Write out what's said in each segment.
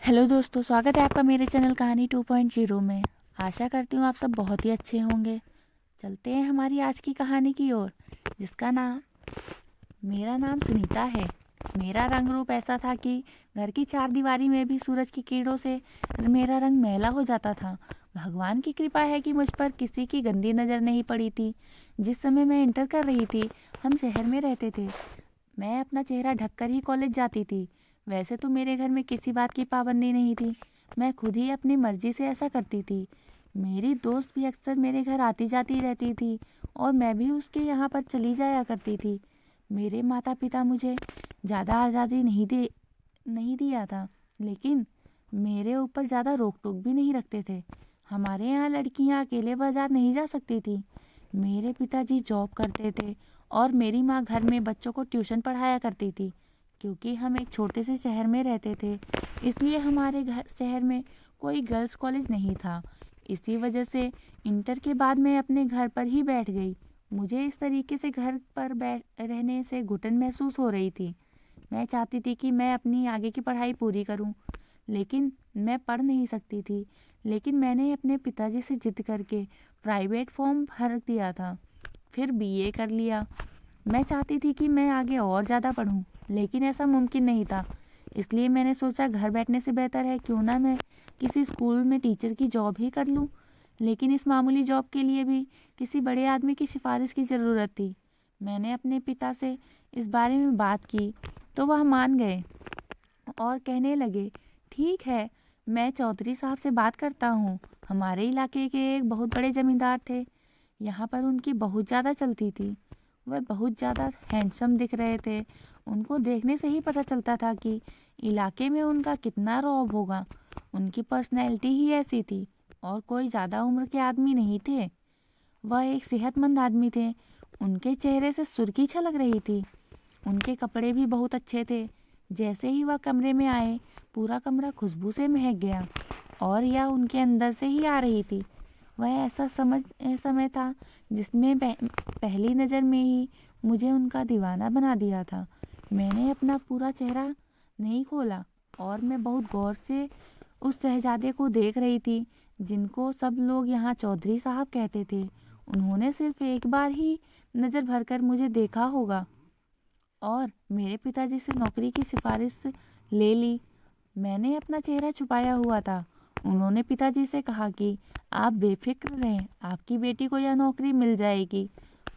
Hello दोस्तों, स्वागत है आपका मेरे चैनल कहानी 2.0 में। आशा करती हूँ आप सब बहुत ही अच्छे होंगे। चलते हैं हमारी आज की कहानी की ओर, जिसका नाम मेरा नाम सुनीता है। मेरा रंग रूप ऐसा था कि घर की चार दीवारी में भी सूरज की किरणों से मेरा रंग मैला हो जाता था। भगवान की कृपा है कि मुझ पर किसी की गंदी नज़र नहीं पड़ी थी। जिस समय मैं इंटर कर रही थी, हम शहर में रहते थे। मैं अपना चेहरा ढककर ही कॉलेज जाती थी। वैसे तो मेरे घर में किसी बात की पाबंदी नहीं थी, मैं खुद ही अपनी मर्जी से ऐसा करती थी। मेरी दोस्त भी अक्सर मेरे घर आती जाती रहती थी और मैं भी उसके यहाँ पर चली जाया करती थी। मेरे माता पिता मुझे ज़्यादा आज़ादी नहीं दिया था, लेकिन मेरे ऊपर ज़्यादा रोक टोक भी नहीं रखते थे। हमारे यहाँ लड़कियाँ अकेले बाजार नहीं जा सकती थी। मेरे पिताजी जॉब करते थे और मेरी माँ घर में बच्चों को ट्यूशन पढ़ाया करती थी। क्योंकि हम एक छोटे से शहर में रहते थे, इसलिए हमारे घर शहर में कोई गर्ल्स कॉलेज नहीं था। इसी वजह से इंटर के बाद मैं अपने घर पर ही बैठ गई। मुझे इस तरीके से घर पर बैठ रहने से घुटन महसूस हो रही थी। मैं चाहती थी कि मैं अपनी आगे की पढ़ाई पूरी करूं, लेकिन मैं पढ़ नहीं सकती थी। लेकिन मैंने अपने पिताजी से जिद करके प्राइवेट फॉर्म भर दिया था, फिर बीए कर लिया। मैं चाहती थी कि मैं आगे और ज़्यादा पढूं, लेकिन ऐसा मुमकिन नहीं था। इसलिए मैंने सोचा घर बैठने से बेहतर है क्यों ना मैं किसी स्कूल में टीचर की जॉब ही कर लूं। लेकिन इस मामूली जॉब के लिए भी किसी बड़े आदमी की सिफारिश की ज़रूरत थी। मैंने अपने पिता से इस बारे में बात की तो वह मान गए और कहने लगे, ठीक है, मैं चौधरी साहब से बात करता हूँ। हमारे इलाके के एक बहुत बड़े जमींदार थे। यहाँ पर उनकी बहुत ज़्यादा चलती थी। वह बहुत ज़्यादा हैंडसम दिख रहे थे। उनको देखने से ही पता चलता था कि इलाके में उनका कितना रौब होगा। उनकी पर्सनैलिटी ही ऐसी थी और कोई ज़्यादा उम्र के आदमी नहीं थे। वह एक सेहतमंद आदमी थे। उनके चेहरे से सुर्खी छलक रही थी। उनके कपड़े भी बहुत अच्छे थे। जैसे ही वह कमरे में आए, पूरा कमरा खुशबू से महक गया और यह उनके अंदर से ही आ रही थी। वह ऐसा समय था जिसमें पहली नज़र में ही मुझे उनका दीवाना बना दिया था। मैंने अपना पूरा चेहरा नहीं खोला और मैं बहुत गौर से उस शहजादे को देख रही थी, जिनको सब लोग यहाँ चौधरी साहब कहते थे। उन्होंने सिर्फ एक बार ही नज़र भरकर मुझे देखा होगा और मेरे पिताजी से नौकरी की सिफारिश ले ली। मैंने अपना चेहरा छुपाया हुआ था। उन्होंने पिताजी से कहा कि आप बेफिक्र रहें, आपकी बेटी को यह नौकरी मिल जाएगी।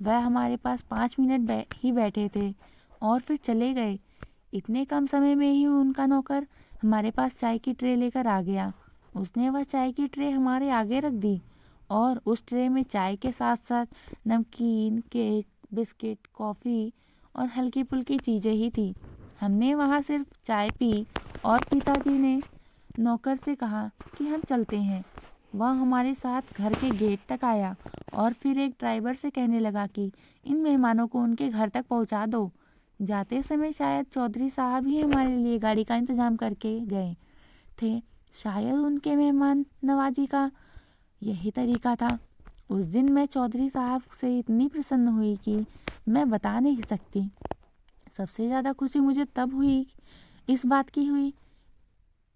वह हमारे पास 5 मिनट ही बैठे थे और फिर चले गए। इतने कम समय में ही उनका नौकर हमारे पास चाय की ट्रे लेकर आ गया। उसने वह चाय की ट्रे हमारे आगे रख दी और उस ट्रे में चाय के साथ साथ नमकीन, केक, बिस्किट, कॉफ़ी और हल्की फुल्की चीज़ें ही थी। हमने वहाँ सिर्फ चाय पी और पिताजी ने नौकर से कहा कि हम चलते हैं। वह हमारे साथ घर के गेट तक आया और फिर एक ड्राइवर से कहने लगा कि इन मेहमानों को उनके घर तक पहुंचा दो। जाते समय शायद चौधरी साहब ही हमारे लिए गाड़ी का इंतजाम करके गए थे। शायद उनके मेहमान नवाजी का यही तरीका था। उस दिन मैं चौधरी साहब से इतनी प्रसन्न हुई कि मैं बता नहीं सकती। सबसे ज़्यादा खुशी मुझे तब हुई, इस बात की हुई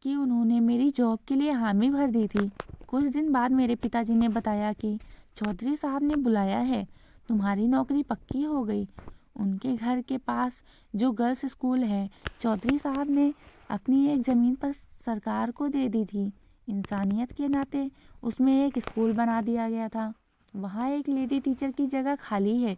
कि उन्होंने मेरी जॉब के लिए हामी भर दी थी। कुछ दिन बाद मेरे पिताजी ने बताया कि चौधरी साहब ने बुलाया है, तुम्हारी नौकरी पक्की हो गई। उनके घर के पास जो गर्ल्स स्कूल है, चौधरी साहब ने अपनी एक ज़मीन पर सरकार को दे दी थी। इंसानियत के नाते उसमें एक स्कूल बना दिया गया था। वहाँ एक लेडी टीचर की जगह खाली है।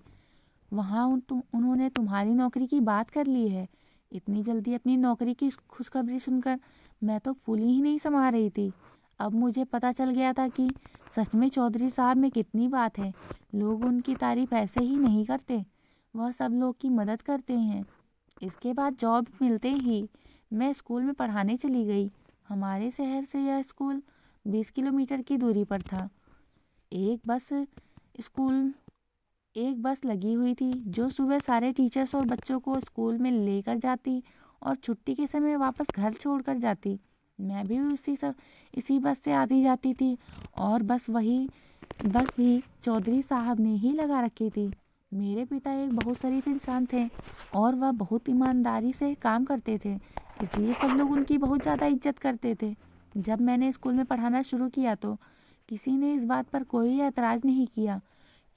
वहाँ उन्होंने तुम्हारी नौकरी की बात कर ली है। इतनी जल्दी अपनी नौकरी की खुशखबरी सुनकर मैं तो फूली ही नहीं समा रही थी। अब मुझे पता चल गया था कि सच में चौधरी साहब में कितनी बात है। लोग उनकी तारीफ ऐसे ही नहीं करते, वह सब लोग की मदद करते हैं। इसके बाद जॉब मिलते ही मैं स्कूल में पढ़ाने चली गई। हमारे शहर से यह स्कूल 20 किलोमीटर की दूरी पर था। एक बस स्कूल एक बस लगी हुई थी जो सुबह सारे टीचर्स और बच्चों को स्कूल में लेकर जाती और छुट्टी के समय वापस घर छोड़कर जाती। मैं भी इसी बस से आती जाती थी और बस भी चौधरी साहब ने ही लगा रखी थी। मेरे पिता एक बहुत शरीफ इंसान थे और वह बहुत ईमानदारी से काम करते थे। इसलिए सब लोग उनकी बहुत ज़्यादा इज्जत करते थे। जब मैंने स्कूल में पढ़ाना शुरू किया तो किसी ने इस बात पर कोई एतराज़ नहीं किया।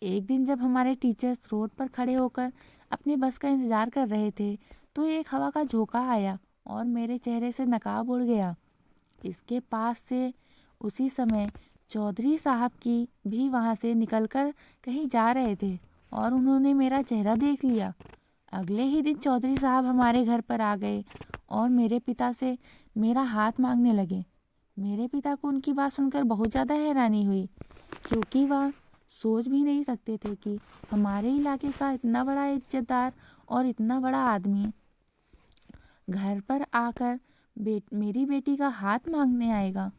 एक दिन जब हमारे टीचर्स रोड पर खड़े होकर अपनी बस का इंतज़ार कर रहे थे तो एक हवा का झोंका आया और मेरे चेहरे से नकाब उड़ गया। इसके पास से उसी समय चौधरी साहब की भी वहाँ से निकलकर कहीं जा रहे थे और उन्होंने मेरा चेहरा देख लिया। अगले ही दिन चौधरी साहब हमारे घर पर आ गए और मेरे पिता से मेरा हाथ मांगने लगे। मेरे पिता को उनकी बात सुनकर बहुत ज़्यादा हैरानी हुई, क्योंकि वह सोच भी नहीं सकते थे कि हमारे इलाके का इतना बड़ा इज्जतदार और इतना बड़ा आदमी घर पर आकर मेरी बेटी का हाथ मांगने आएगा।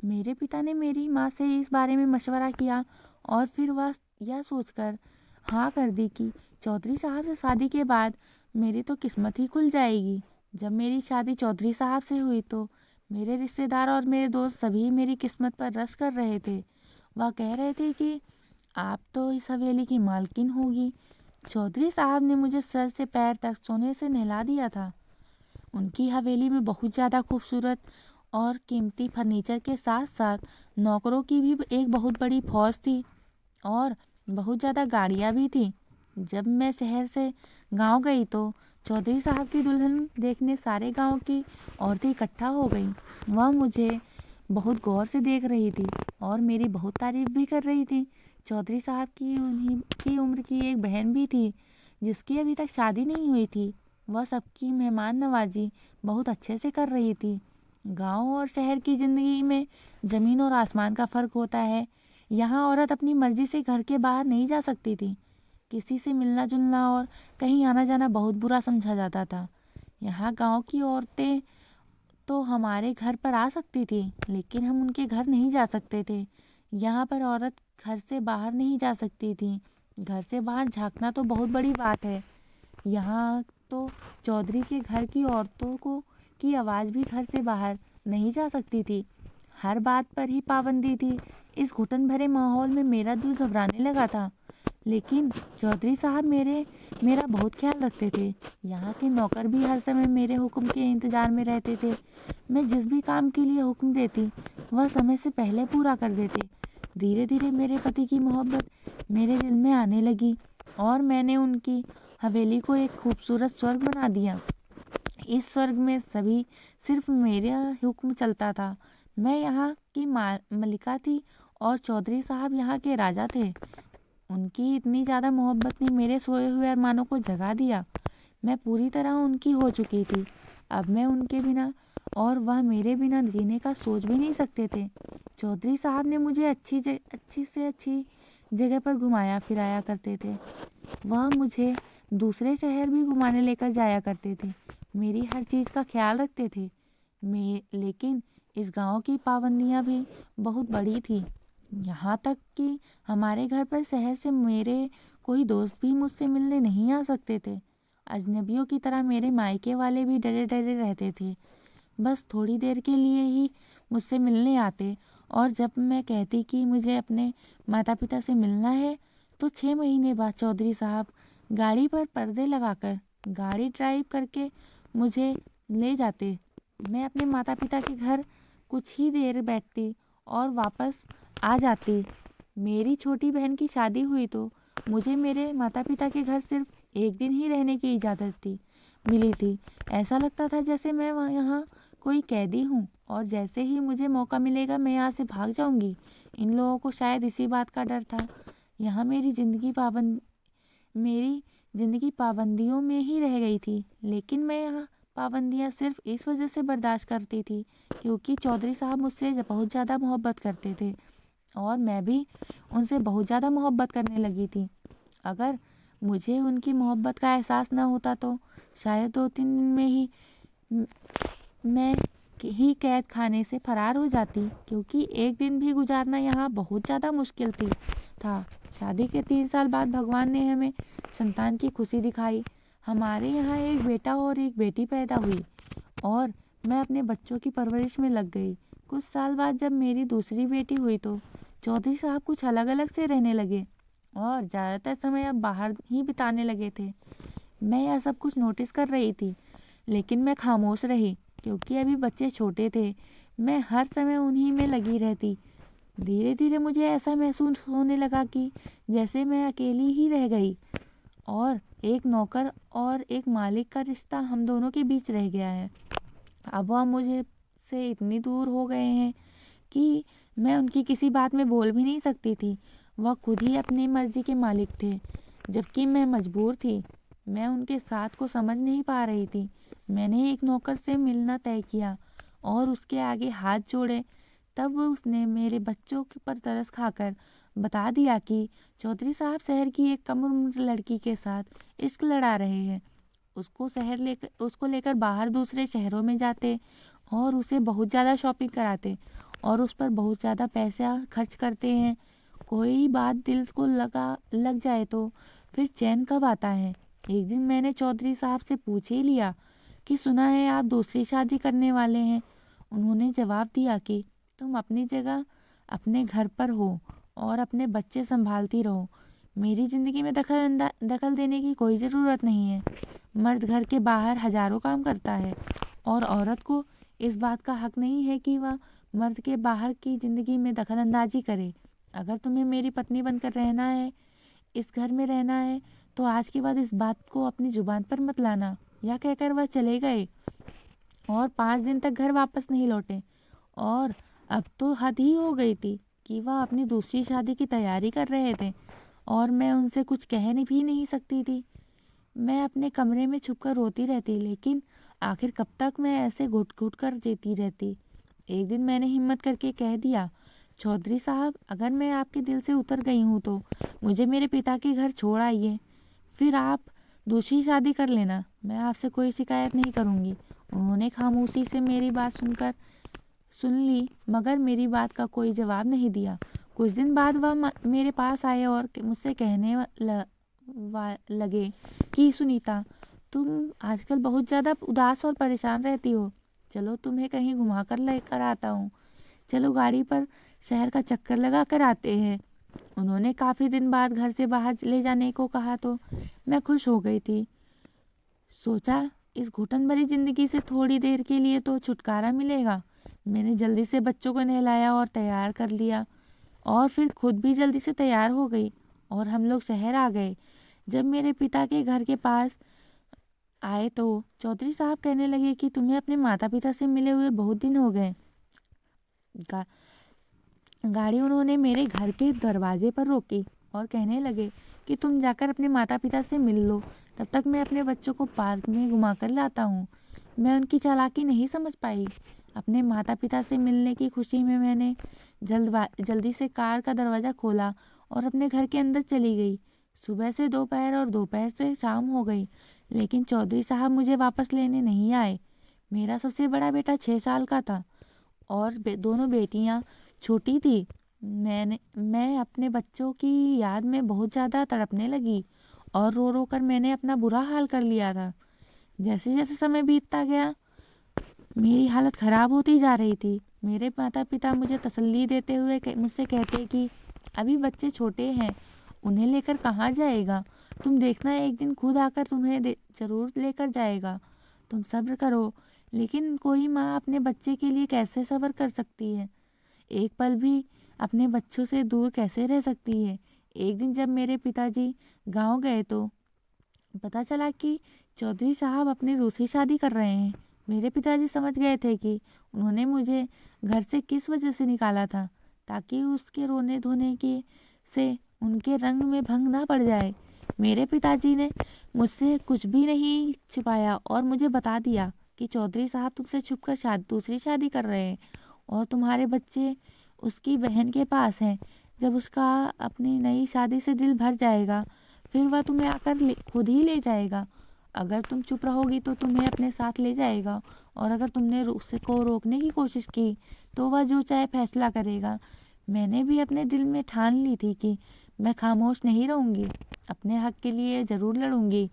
मेरे पिता ने मेरी माँ से इस बारे में मशवरा किया और फिर वह यह सोचकर हाँ कर दी कि चौधरी साहब से शादी के बाद मेरी तो किस्मत ही खुल जाएगी। जब मेरी शादी चौधरी साहब से हुई तो मेरे रिश्तेदार और मेरे दोस्त सभी मेरी किस्मत पर रस कर रहे थे। वह कह रहे थे कि आप तो इस हवेली की मालकिन होगी। चौधरी साहब ने मुझे सर से पैर तक सोने से नहला दिया था। उनकी हवेली में बहुत ज़्यादा खूबसूरत और कीमती फर्नीचर के साथ साथ नौकरों की भी एक बहुत बड़ी फौज थी और बहुत ज़्यादा गाड़ियाँ भी थी। जब मैं शहर से गांव गई तो चौधरी साहब की दुल्हन देखने सारे गांव की औरतें इकट्ठा हो गई। वह मुझे बहुत गौर से देख रही थी और मेरी बहुत तारीफ भी कर रही थी। चौधरी साहब की उन्हीं की उम्र की एक बहन भी थी जिसकी अभी तक शादी नहीं हुई थी। वह सबकी मेहमान नवाजी बहुत अच्छे से कर रही थी। गांव और शहर की ज़िंदगी में ज़मीन और आसमान का फ़र्क होता है। यहाँ औरत अपनी मर्जी से घर के बाहर नहीं जा सकती थी। किसी से मिलना जुलना और कहीं आना जाना बहुत बुरा समझा जाता था। यहाँ गांव की औरतें तो हमारे घर पर आ सकती थी, लेकिन हम उनके घर नहीं जा सकते थे। यहाँ पर औरत घर से बाहर नहीं जा सकती थी। घर से बाहर झांकना तो बहुत बड़ी बात है। यहाँ तो चौधरी के घर की औरतों को की आवाज़ भी घर से बाहर नहीं जा सकती थी। हर बात पर ही पाबंदी थी। इस घुटन भरे माहौल में मेरा दिल घबराने लगा था, लेकिन चौधरी साहब मेरा बहुत ख्याल रखते थे। यहाँ के नौकर भी हर समय मेरे हुक्म के इंतज़ार में रहते थे। मैं जिस भी काम के लिए हुक्म देती वह समय से पहले पूरा कर देते। धीरे धीरे मेरे पति की मोहब्बत मेरे दिल में आने लगी और मैंने उनकी हवेली को एक खूबसूरत स्वर्ग बना दिया। इस स्वर्ग में सभी सिर्फ मेरा हुक्म चलता था। मैं यहाँ की मलिका थी और चौधरी साहब यहाँ के राजा थे। उनकी इतनी ज़्यादा मोहब्बत ने मेरे सोए हुए अरमानों को जगा दिया। मैं पूरी तरह उनकी हो चुकी थी। अब मैं उनके बिना और वह मेरे बिना जीने का सोच भी नहीं सकते थे। चौधरी साहब ने मुझे अच्छी से अच्छी जगह पर घुमाया फिराया करते थे। वह मुझे दूसरे शहर भी घुमाने लेकर जाया करते थे। मेरी हर चीज़ का ख्याल रखते थे। लेकिन इस गांव की पाबंदियां भी बहुत बड़ी थी। यहाँ तक कि हमारे घर पर शहर से मेरे कोई दोस्त भी मुझसे मिलने नहीं आ सकते थे। अजनबियों की तरह मेरे मायके वाले भी डरे डरे रहते थे। बस थोड़ी देर के लिए ही मुझसे मिलने आते और जब मैं कहती कि मुझे अपने माता पिता से मिलना है तो 6 महीने बाद चौधरी साहब गाड़ी पर पर्दे लगाकर गाड़ी ड्राइव करके मुझे ले जाते। मैं अपने माता पिता के घर कुछ ही देर बैठती और वापस आ जाती। मेरी छोटी बहन की शादी हुई तो मुझे मेरे माता पिता के घर सिर्फ एक दिन ही रहने की इजाज़त मिली थी। ऐसा लगता था जैसे मैं यहाँ कोई कैदी हूँ और जैसे ही मुझे मौका मिलेगा मैं यहाँ से भाग जाऊँगी। इन लोगों को शायद इसी बात का डर था। यहाँ मेरी ज़िंदगी पाबंदियों में ही रह गई थी, लेकिन मैं यहाँ पाबंदियाँ सिर्फ इस वजह से बर्दाश्त करती थी क्योंकि चौधरी साहब मुझसे बहुत ज़्यादा मोहब्बत करते थे और मैं भी उनसे बहुत ज़्यादा मोहब्बत करने लगी थी। अगर मुझे उनकी मोहब्बत का एहसास न होता तो शायद 2-3 दिन में ही मैं कैद खाने से फरार हो जाती, क्योंकि एक दिन भी गुजारना यहाँ बहुत ज़्यादा मुश्किल था। शादी के 3 साल बाद भगवान ने हमें संतान की खुशी दिखाई। हमारे यहाँ एक बेटा और एक बेटी पैदा हुई और मैं अपने बच्चों की परवरिश में लग गई। कुछ साल बाद जब मेरी दूसरी बेटी हुई तो चौधरी साहब कुछ अलग अलग से रहने लगे और ज़्यादातर समय अब बाहर ही बिताने लगे थे। मैं यह सब कुछ नोटिस कर रही थी, लेकिन मैं खामोश रही। क्योंकि अभी बच्चे छोटे थे। मैं हर समय उन्हीं में लगी रहती। धीरे धीरे मुझे ऐसा महसूस होने लगा कि जैसे मैं अकेली ही रह गई और एक नौकर और एक मालिक का रिश्ता हम दोनों के बीच रह गया है। अब वह मुझे से इतनी दूर हो गए हैं कि मैं उनकी किसी बात में बोल भी नहीं सकती थी। वह खुद ही अपनी मर्जी के मालिक थे, जबकि मैं मजबूर थी। मैं उनके साथ को समझ नहीं पा रही थी। मैंने एक नौकर से मिलना तय किया और उसके आगे हाथ जोड़े। तब उसने मेरे बच्चों पर तरस खाकर बता दिया कि चौधरी साहब शहर की एक कम उम्र लड़की के साथ इश्क लड़ा रहे हैं। उसको लेकर बाहर दूसरे शहरों में जाते और उसे बहुत ज़्यादा शॉपिंग कराते और उस पर बहुत ज़्यादा पैसा खर्च करते हैं। कोई बात दिल को लग जाए तो फिर चैन कब आता है। एक दिन मैंने चौधरी साहब से पूछ ही लिया कि सुना है आप दूसरी शादी करने वाले हैं। उन्होंने जवाब दिया कि तुम अपनी जगह अपने घर पर हो और अपने बच्चे संभालती रहो। मेरी ज़िंदगी में दखल देने की कोई ज़रूरत नहीं है। मर्द घर के बाहर हजारों काम करता है और औरत को इस बात का हक नहीं है कि वह मर्द के बाहर की ज़िंदगी में दखल अंदाजी करे। अगर तुम्हें मेरी पत्नी बनकर रहना है, इस घर में रहना है, तो आज के बाद इस बात को अपनी जुबान पर मत लाना। यह कहकर वह चले गए और 5 दिन तक घर वापस नहीं लौटे। और अब तो हद ही हो गई थी कि वह अपनी दूसरी शादी की तैयारी कर रहे थे और मैं उनसे कुछ कह भी नहीं सकती थी। मैं अपने कमरे में छुपकर रोती रहती, लेकिन आखिर कब तक मैं ऐसे घुट घुट कर जीती रहती। एक दिन मैंने हिम्मत करके कह दिया, चौधरी साहब, अगर मैं आपके दिल से उतर गई हूँ तो मुझे मेरे पिता के घर छोड़ आइए। फिर आप दूसरी शादी कर लेना। मैं आपसे कोई शिकायत नहीं करूँगी। उन्होंने खामोशी से मेरी बात सुन ली, मगर मेरी बात का कोई जवाब नहीं दिया। कुछ दिन बाद वह मेरे पास आए और मुझसे कहने लगे कि सुनीता, तुम आजकल बहुत ज़्यादा उदास और परेशान रहती हो। चलो तुम्हें कहीं घुमा कर लेकर आता हूँ। चलो गाड़ी पर शहर का चक्कर लगा कर आते हैं। उन्होंने काफ़ी दिन बाद घर से बाहर ले जाने को कहा तो मैं खुश हो गई थी। सोचा इस घुटन भरी जिंदगी से थोड़ी देर के लिए तो छुटकारा मिलेगा। मैंने जल्दी से बच्चों को नहलाया और तैयार कर लिया और फिर खुद भी जल्दी से तैयार हो गई और हम लोग शहर आ गए। जब मेरे पिता के घर के पास आए तो चौधरी साहब कहने लगे कि तुम्हें अपने माता पिता से मिले हुए बहुत दिन हो गए। गाड़ी उन्होंने मेरे घर के दरवाजे पर रोकी और कहने लगे कि तुम जाकर अपने माता पिता से मिल लो, तब तक मैं अपने बच्चों को पार्क में घुमा कर लाता हूँ। मैं उनकी चालाकी नहीं समझ पाई। अपने माता पिता से मिलने की खुशी में मैंने जल्दी से कार का दरवाज़ा खोला और अपने घर के अंदर चली गई। सुबह से दोपहर और दोपहर से शाम हो गई, लेकिन चौधरी साहब मुझे वापस लेने नहीं आए। मेरा सबसे बड़ा बेटा 6 साल का था और दोनों बेटियां छोटी थी। मैं अपने बच्चों की याद में बहुत ज़्यादा तड़पने लगी और रो रो कर मैंने अपना बुरा हाल कर लिया था। जैसे जैसे समय बीतता गया मेरी हालत ख़राब होती जा रही थी। मेरे माता पिता मुझे तसल्ली देते हुए मुझसे कहते कि अभी बच्चे छोटे हैं, उन्हें लेकर कहाँ जाएगा, तुम देखना एक दिन खुद आकर तुम्हें ज़रूर लेकर जाएगा, तुम सब्र करो। लेकिन कोई माँ अपने बच्चे के लिए कैसे सब्र कर सकती है, एक पल भी अपने बच्चों से दूर कैसे रह सकती है। एक दिन जब मेरे पिताजी गांव गए तो पता चला कि चौधरी साहब अपनी दूसरी शादी कर रहे हैं। मेरे पिताजी समझ गए थे कि उन्होंने मुझे घर से किस वजह से निकाला था, ताकि उसके रोने धोने के से उनके रंग में भंग ना पड़ जाए। मेरे पिताजी ने मुझसे कुछ भी नहीं छिपाया और मुझे बता दिया कि चौधरी साहब तुमसे छुपकर दूसरी शादी कर रहे हैं और तुम्हारे बच्चे उसकी बहन के पास हैं। जब उसका अपनी नई शादी से दिल भर जाएगा फिर वह तुम्हें आकर खुद ही ले जाएगा। अगर तुम चुप रहोगी तो तुम्हें अपने साथ ले जाएगा और अगर तुमने उसको रोकने की कोशिश की तो वह जो चाहे फैसला करेगा। मैंने भी अपने दिल में ठान ली थी कि मैं खामोश नहीं रहूँगी, अपने हक के लिए ज़रूर लड़ूंगी,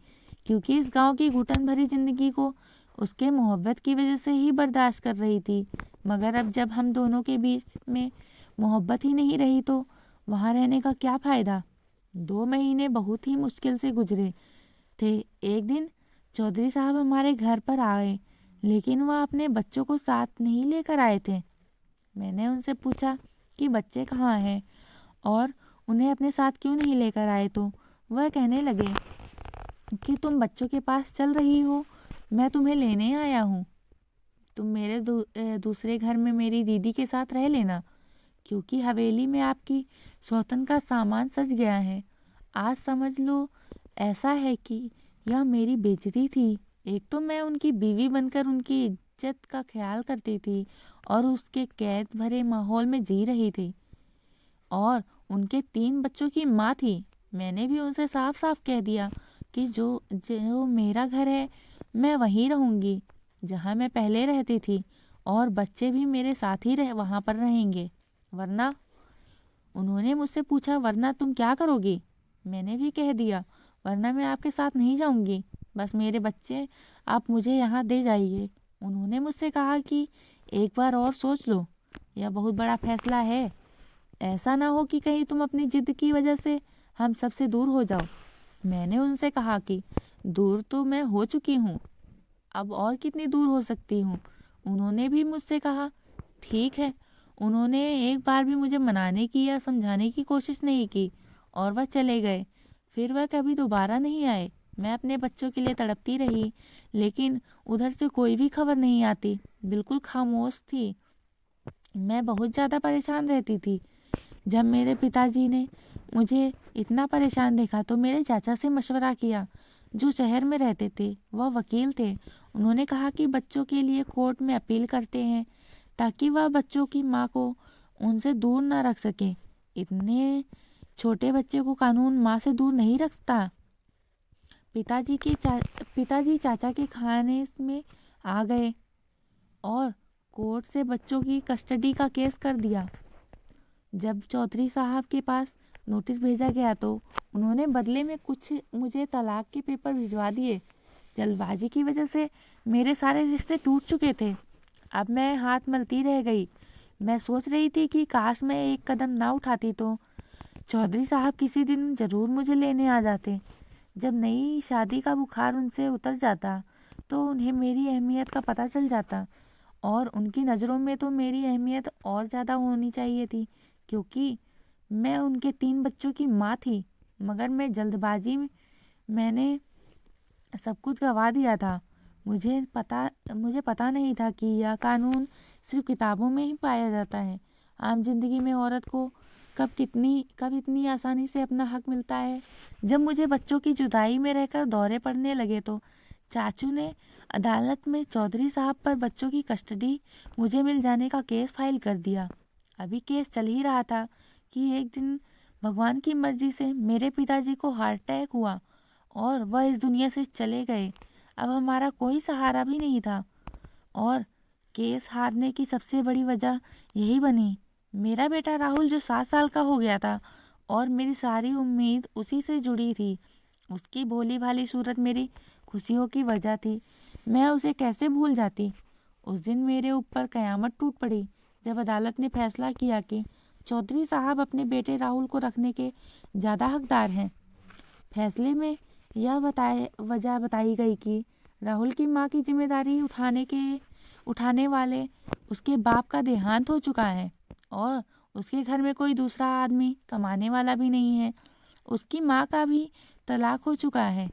क्योंकि इस गांव की घुटन भरी ज़िंदगी को उसके मोहब्बत की वजह से ही बर्दाश्त कर रही थी। मगर अब जब हम दोनों के बीच में मोहब्बत ही नहीं रही तो वहाँ रहने का क्या फ़ायदा। 2 महीने बहुत ही मुश्किल से गुजरे थे। एक दिन चौधरी साहब हमारे घर पर आए। लेकिन वह अपने बच्चों को साथ नहीं लेकर आए थे। मैंने उनसे पूछा कि बच्चे कहाँ हैं और उन्हें अपने साथ क्यों नहीं लेकर आए, तो वह कहने लगे कि तुम बच्चों के पास चल रही हो, मैं तुम्हें लेने आया हूँ। तुम मेरे दूसरे घर में मेरी दीदी के साथ रह लेना, क्योंकि हवेली में आपकी सौतन का सामान सज गया है। आज समझ लो ऐसा है कि यह मेरी बेइज्जती थी। एक तो मैं उनकी बीवी बनकर उनकी इज्जत का ख्याल करती थी और उसके कैद भरे माहौल में जी रही थी, और उनके 3 बच्चों की माँ थी। मैंने भी उनसे साफ साफ कह दिया कि जो जो मेरा घर है मैं वहीं रहूँगी जहाँ मैं पहले रहती थी, और बच्चे भी मेरे साथ ही वहाँ पर रहेंगे। वरना, उन्होंने मुझसे पूछा, वरना तुम क्या करोगी? मैंने भी कह दिया, वरना मैं आपके साथ नहीं जाऊंगी, बस मेरे बच्चे आप मुझे यहाँ दे जाइए। उन्होंने मुझसे कहा कि एक बार और सोच लो, यह बहुत बड़ा फैसला है। ऐसा ना हो कि कहीं तुम अपनी जिद की वजह से हम सबसे दूर हो जाओ। मैंने उनसे कहा कि दूर तो मैं हो चुकी हूँ, अब और कितनी दूर हो सकती हूँ। उन्होंने भी मुझसे कहा, ठीक है। उन्होंने एक बार भी मुझे मनाने की या समझाने की कोशिश नहीं की और वह चले गए। फिर वह कभी दोबारा नहीं आए। मैं अपने बच्चों के लिए तड़पती रही, लेकिन उधर से कोई भी खबर नहीं आती, बिल्कुल खामोश थी। मैं बहुत ज़्यादा परेशान रहती थी। जब मेरे पिताजी ने मुझे इतना परेशान देखा तो मेरे चाचा से मशवरा किया, जो शहर में रहते थे, वह वकील थे। उन्होंने कहा कि बच्चों के लिए कोर्ट में अपील करते हैं ताकि वह बच्चों की माँ को उनसे दूर न रख सके। इतने छोटे बच्चे को कानून माँ से दूर नहीं रखता। पिताजी चाचा के खाने में आ गए और कोर्ट से बच्चों की कस्टडी का केस कर दिया। जब चौधरी साहब के पास नोटिस भेजा गया तो उन्होंने बदले में कुछ मुझे तलाक के पेपर भिजवा दिए। जल्दबाजी की वजह से मेरे सारे रिश्ते टूट चुके थे। अब मैं हाथ मलती रह गई। मैं सोच रही थी कि काश मैं एक कदम ना उठाती तो चौधरी साहब किसी दिन जरूर मुझे लेने आ जाते। जब नई शादी का बुखार उनसे उतर जाता तो उन्हें मेरी अहमियत का पता चल जाता, और उनकी नज़रों में तो मेरी अहमियत और ज़्यादा होनी चाहिए थी, क्योंकि मैं उनके 3 बच्चों की माँ थी। मगर मैं जल्दबाजी में मैंने सब कुछ गवा दिया था। मुझे पता नहीं था कि यह कानून सिर्फ किताबों में ही पाया जाता है। आम जिंदगी में औरत को कब इतनी आसानी से अपना हक मिलता है। जब मुझे बच्चों की जुदाई में रहकर दौरे पड़ने लगे तो चाचू ने अदालत में चौधरी साहब पर बच्चों की कस्टडी मुझे मिल जाने का केस फाइल कर दिया। अभी केस चल ही रहा था कि एक दिन भगवान की मर्जी से मेरे पिताजी को हार्ट अटैक हुआ और वह इस दुनिया से चले गए। अब हमारा कोई सहारा भी नहीं था, और केस हारने की सबसे बड़ी वजह यही बनी। मेरा बेटा राहुल जो 7 साल का हो गया था और मेरी सारी उम्मीद उसी से जुड़ी थी। उसकी भोली भाली सूरत मेरी खुशियों की वजह थी। मैं उसे कैसे भूल जाती। उस दिन मेरे ऊपर कयामत टूट पड़ी जब अदालत ने फैसला किया कि चौधरी साहब अपने बेटे राहुल को रखने के ज़्यादा हकदार हैं। फैसले में यह वजह बताई गई कि राहुल की माँ की जिम्मेदारी उठाने वाले उसके बाप का देहांत हो चुका है, और उसके घर में कोई दूसरा आदमी कमाने वाला भी नहीं है। उसकी माँ का भी तलाक हो चुका है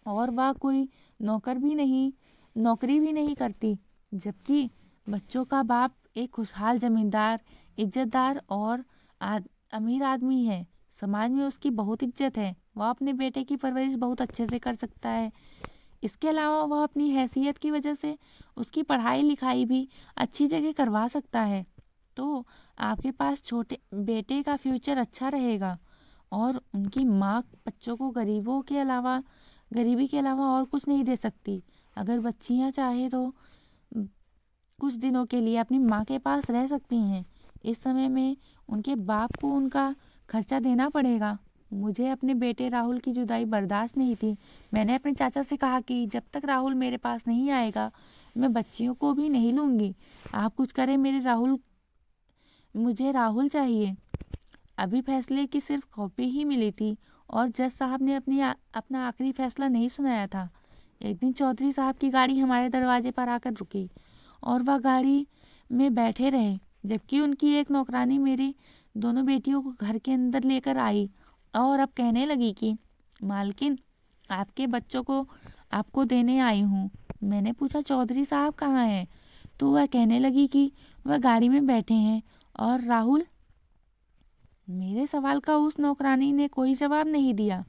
और वह कोई नौकरी भी नहीं करती, जबकि बच्चों का बाप एक खुशहाल जमींदार, इज्जतदार और अमीर आदमी है। समाज में उसकी बहुत इज्जत है। वह अपने बेटे की परवरिश बहुत अच्छे से कर सकता है। इसके अलावा वह अपनी हैसियत की वजह से उसकी पढ़ाई लिखाई भी अच्छी जगह करवा सकता है। तो आपके पास छोटे बेटे का फ्यूचर अच्छा रहेगा, और उनकी माँ बच्चों को गरीबी के अलावा और कुछ नहीं दे सकती। अगर बच्चियाँ चाहे तो कुछ दिनों के लिए अपनी माँ के पास रह सकती हैं। इस समय में उनके बाप को उनका खर्चा देना पड़ेगा। मुझे अपने बेटे राहुल की जुदाई बर्दाश्त नहीं थी। मैंने अपने चाचा से कहा कि जब तक राहुल मेरे पास नहीं आएगा मैं बच्चियों को भी नहीं लूँगी। आप कुछ करें, मुझे राहुल चाहिए। अभी फैसले की सिर्फ कॉपी ही मिली थी और जज साहब ने अपना आखिरी फैसला नहीं सुनाया था। एक दिन चौधरी साहब की गाड़ी हमारे दरवाजे पर आकर रुकी और वह गाड़ी में बैठे रहे, जबकि उनकी एक नौकरानी मेरी दोनों बेटियों को घर के अंदर लेकर आई और अब कहने लगी कि मालकिन, आपके बच्चों को आपको देने आई हूँ। मैंने पूछा, चौधरी साहब कहाँ हैं? तो वह कहने लगी कि वह गाड़ी में बैठे हैं। और राहुल? मेरे सवाल का उस नौकरानी ने कोई जवाब नहीं दिया।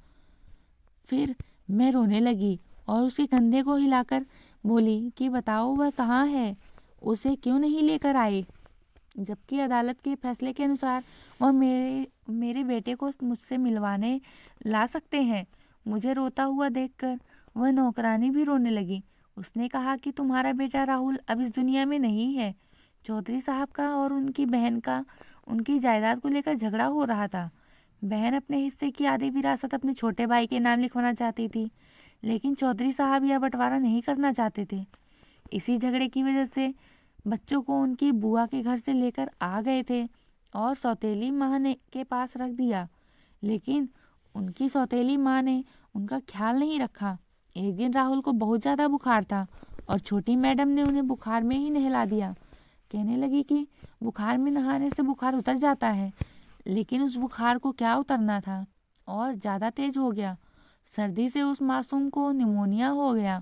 फिर मैं रोने लगी और उसके कंधे को हिलाकर बोली कि बताओ वह कहाँ है, उसे क्यों नहीं लेकर आए, जबकि अदालत के फैसले के अनुसार वह मेरे बेटे को मुझसे मिलवाने ला सकते हैं। मुझे रोता हुआ देखकर वह नौकरानी भी रोने लगी। उसने कहा कि तुम्हारा बेटा राहुल अब इस दुनिया में नहीं है। चौधरी साहब का और उनकी बहन का उनकी जायदाद को लेकर झगड़ा हो रहा था। बहन अपने हिस्से की आधी विरासत अपने छोटे भाई के नाम लिखवाना चाहती थी, लेकिन चौधरी साहब यह बंटवारा नहीं करना चाहते थे। इसी झगड़े की वजह से बच्चों को उनकी बुआ के घर से लेकर आ गए थे और सौतेली माँ ने के पास रख दिया, लेकिन उनकी सौतेली माँ ने उनका ख्याल नहीं रखा। एक दिन राहुल को बहुत ज़्यादा बुखार था और छोटी मैडम ने उन्हें बुखार में ही नहला दिया। कहने लगी कि बुखार में नहाने से बुखार उतर जाता है, लेकिन उस बुखार को क्या उतरना था और ज़्यादा तेज हो गया। सर्दी से उस मासूम को निमोनिया हो गया।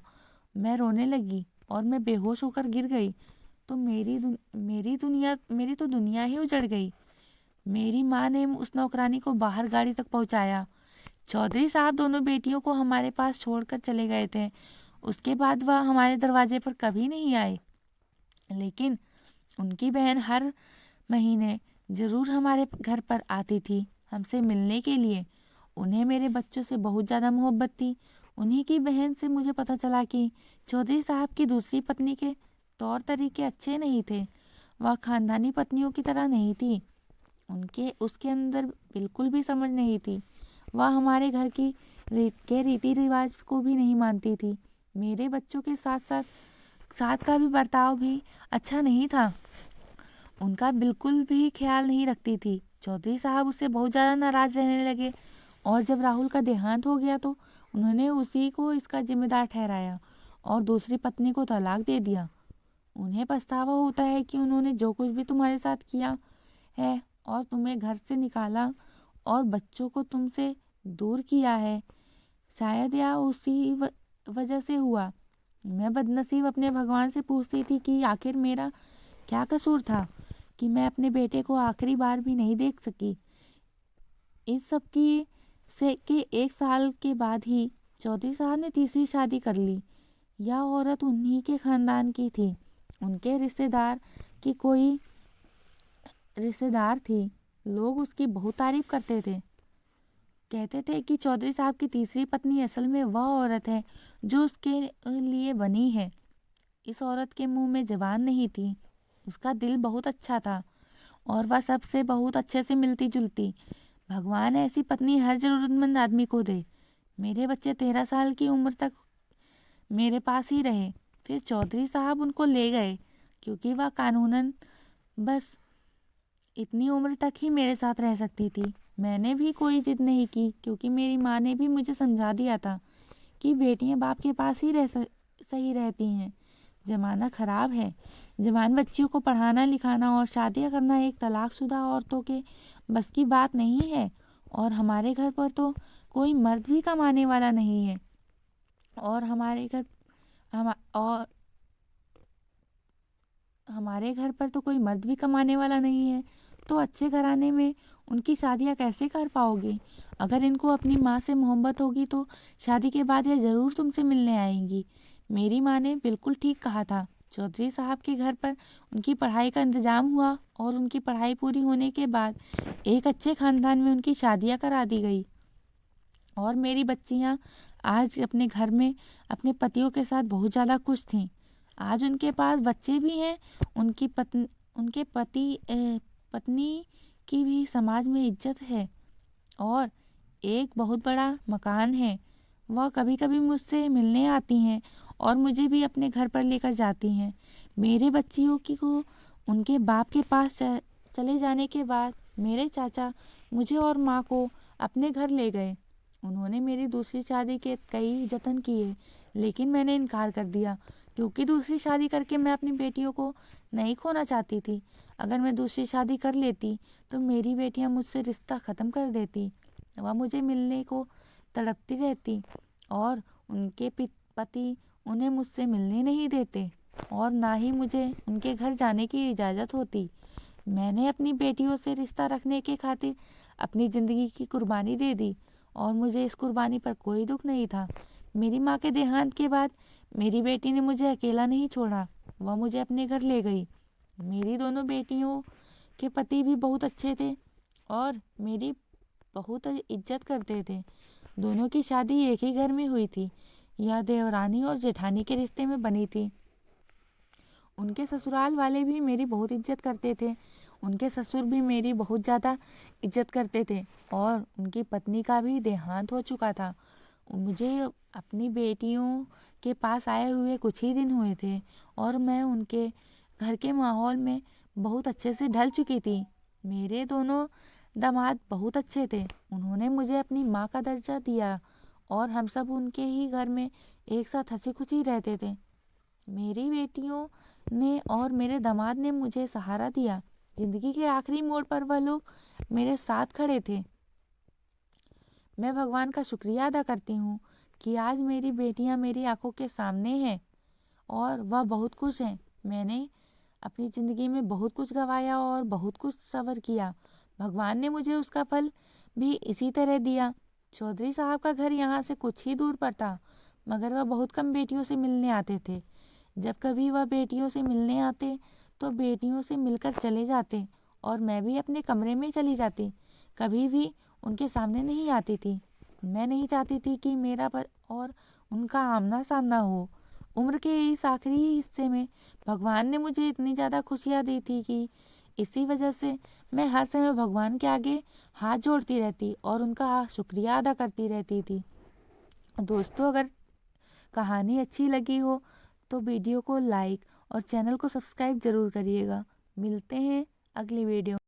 मैं रोने लगी और मैं बेहोश होकर गिर गई तो मेरी तो दुनिया ही उजड़ गई। मेरी माँ ने उस नौकरानी को बाहर गाड़ी तक पहुँचाया। चौधरी साहब दोनों बेटियों को हमारे पास छोड़कर चले गए थे। उसके बाद वह हमारे दरवाजे पर कभी नहीं आए, लेकिन उनकी बहन हर महीने ज़रूर हमारे घर पर आती थी हमसे मिलने के लिए। उन्हें मेरे बच्चों से बहुत ज़्यादा मोहब्बत थी। उन्हीं की बहन से मुझे पता चला कि चौधरी साहब की दूसरी पत्नी के तौर तरीके अच्छे नहीं थे। वह खानदानी पत्नियों की तरह नहीं थी। उसके अंदर बिल्कुल भी समझ नहीं थी। वह हमारे घर की रीति रिवाज को भी नहीं मानती थी। मेरे बच्चों के साथ का भी बर्ताव भी अच्छा नहीं था। उनका बिल्कुल भी ख्याल नहीं रखती थी। चौधरी साहब उससे बहुत ज़्यादा नाराज रहने लगे और जब राहुल का देहांत हो गया तो उन्होंने उसी को इसका जिम्मेदार ठहराया और दूसरी पत्नी को तलाक दे दिया। उन्हें पछतावा होता है कि उन्होंने जो कुछ भी तुम्हारे साथ किया है और तुम्हें घर से निकाला और बच्चों को तुमसे दूर किया है, शायद यह उसी वजह से हुआ। मैं बदनसीब अपने भगवान से पूछती थी कि आखिर मेरा क्या कसूर था कि मैं अपने बेटे को आखिरी बार भी नहीं देख सकी। इस सब की से के 1 साल के बाद ही चौधरी साहब ने तीसरी शादी कर ली। यह औरत उन्हीं के खानदान की थी। उनके रिश्तेदार की कोई रिश्तेदार थी। लोग उसकी बहुत तारीफ करते थे। कहते थे कि चौधरी साहब की तीसरी पत्नी असल में वह औरत है जो उसके लिए बनी है। इस औरत के मुंह में ज़बान नहीं थी। उसका दिल बहुत अच्छा था और वह सबसे बहुत अच्छे से मिलती जुलती। भगवान ऐसी पत्नी हर ज़रूरतमंद आदमी को दे। मेरे बच्चे 13 साल की उम्र तक मेरे पास ही रहे। फिर चौधरी साहब उनको ले गए क्योंकि वह कानूनन बस इतनी उम्र तक ही मेरे साथ रह सकती थी। मैंने भी कोई जिद नहीं की क्योंकि मेरी माँ ने भी मुझे समझा दिया था कि बेटियां बाप के पास ही सही रहती हैं। ज़माना ख़राब है। जवान बच्चियों को पढ़ाना लिखाना और शादियाँ करना एक तलाकशुदा औरतों के बस की बात नहीं है। और हमारे घर पर तो कोई मर्द भी कमाने वाला नहीं है। और हमारे घर पर तो कोई मर्द भी कमाने वाला नहीं है, तो अच्छे घराने में उनकी शादियाँ कैसे कर पाओगी? अगर इनको अपनी माँ से मोहब्बत होगी तो शादी के बाद यह ज़रूर तुमसे मिलने आएंगी। मेरी माँ ने बिल्कुल ठीक कहा था। चौधरी साहब के घर पर उनकी पढ़ाई का इंतज़ाम हुआ और उनकी पढ़ाई पूरी होने के बाद एक अच्छे ख़ानदान में उनकी शादियाँ करा दी गई और मेरी बच्चियाँ आज अपने घर में अपने पतियों के साथ बहुत ज़्यादा खुश थीं। आज उनके पास बच्चे भी हैं। उनके पत्नी की भी समाज में इज्जत है और एक बहुत बड़ा मकान है। वह कभी कभी मुझसे मिलने आती हैं और मुझे भी अपने घर पर लेकर जाती हैं। मेरे बच्चियों को उनके बाप के पास चले जाने के बाद मेरे चाचा मुझे और माँ को अपने घर ले गए। उन्होंने मेरी दूसरी शादी के कई जतन किए, लेकिन मैंने इनकार कर दिया क्योंकि दूसरी शादी करके मैं अपनी बेटियों को नहीं खोना चाहती थी। अगर मैं दूसरी शादी कर लेती तो मेरी बेटियां मुझसे रिश्ता ख़त्म कर देती। वह मुझे मिलने को तड़पती रहती और उनके पति उन्हें मुझसे मिलने नहीं देते और ना ही मुझे उनके घर जाने की इजाज़त होती। मैंने अपनी बेटियों से रिश्ता रखने के खातिर अपनी ज़िंदगी की कुर्बानी दे दी और मुझे इस कुर्बानी पर कोई दुख नहीं था। मेरी माँ के देहांत के बाद मेरी बेटी ने मुझे अकेला नहीं छोड़ा, वह मुझे अपने घर ले गई। मेरी दोनों बेटियों के पति भी बहुत अच्छे थे और मेरी बहुत इज्जत करते थे। दोनों की शादी एक ही घर में हुई थी। यह देवरानी और जेठानी के रिश्ते में बनी थी। उनके ससुराल वाले भी मेरी बहुत इज्जत करते थे। उनके ससुर भी मेरी बहुत ज़्यादा इज्जत करते थे और उनकी पत्नी का भी देहांत हो चुका था। मुझे अपनी बेटियों के पास आए हुए कुछ ही दिन हुए थे और मैं उनके घर के माहौल में बहुत अच्छे से ढल चुकी थी। मेरे दोनों दामाद बहुत अच्छे थे। उन्होंने मुझे अपनी माँ का दर्जा दिया और हम सब उनके ही घर में एक साथ हंसी खुशी रहते थे। मेरी बेटियों ने और मेरे दामाद ने मुझे सहारा दिया। जिंदगी के आखिरी मोड़ पर वह लोग मेरे साथ खड़े थे। मैं भगवान का शुक्रिया अदा करती हूँ कि आज मेरी बेटियाँ मेरी आंखों के सामने हैं और वह बहुत खुश हैं। मैंने अपनी ज़िंदगी में बहुत कुछ गंवाया और बहुत कुछ सब्र किया। भगवान ने मुझे उसका फल भी इसी तरह दिया। चौधरी साहब का घर यहाँ से कुछ ही दूर पर था, मगर वह बहुत कम बेटियों से मिलने आते थे। जब कभी वह बेटियों से मिलने आते तो बेटियों से मिलकर चले जाते और मैं भी अपने कमरे में चली जाती। कभी भी उनके सामने नहीं आती थी। मैं नहीं चाहती थी कि मेरा और उनका आमना सामना हो। उम्र के इस आखिरी हिस्से में भगवान ने मुझे इतनी ज़्यादा खुशियाँ दी थी कि इसी वजह से मैं हर समय भगवान के आगे हाथ जोड़ती रहती और उनका शुक्रिया अदा करती रहती थी। दोस्तों, अगर कहानी अच्छी लगी हो तो वीडियो को लाइक और चैनल को सब्सक्राइब ज़रूर करिएगा। मिलते हैं अगली वीडियो।